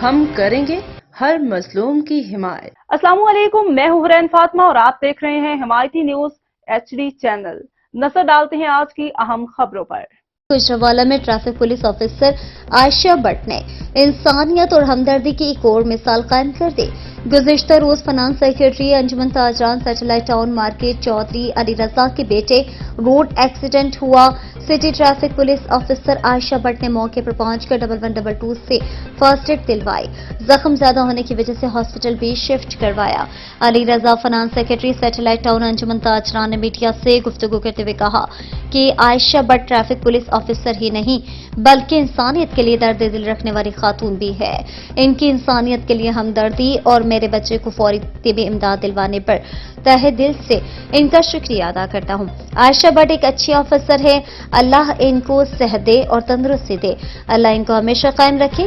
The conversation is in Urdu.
ہم کریں گے ہر مظلوم کی حمایت۔ السلام علیکم، میں ہوں حرین فاطمہ اور آپ دیکھ رہے ہیں حمایتی نیوز HD چینل۔ نظر ڈالتے ہیں آج کی اہم خبروں پر۔ گوجرانوالہ میں traffic police officer Ayesha Butt نے انسانیت اور ہمدردی کی ایک اور مثال قائم کر دی۔ گزشتہ روز فنانس سیکرٹری انجمن تاجران satellite town market Chaudhry Ali Raza کے بیٹے روڈ ایکسیڈنٹ ہوا۔ City traffic police officer Ayesha Butt نے موقع پر پہنچ کر 1122 سے فرسٹ ایڈ دلوائی۔ زخم زیادہ ہونے کی وجہ سے ہاسپٹل بھی شفٹ کروایا۔ Ali Raza finance secretary satellite town انجمن تاجران نے میڈیا سے گفتگو کرتے ہوئے کہا کہ عائشہ بٹ ٹریفک پولیس آفیسر ہی نہیں بلکہ انسانیت کے لیے درد دل رکھنے والی خاتون بھی ہے۔ ان کی انسانیت کے لیے ہمدردی اور میرے بچے کو فوری طبی امداد دلوانے پر تہہ دل سے ان کا شکریہ ادا کرتا ہوں۔ عائشہ بٹ ایک اچھی آفیسر ہے، اللہ ان کو صحت دے اور تندرستی دے، اللہ ان کو ہمیشہ قائم رکھے۔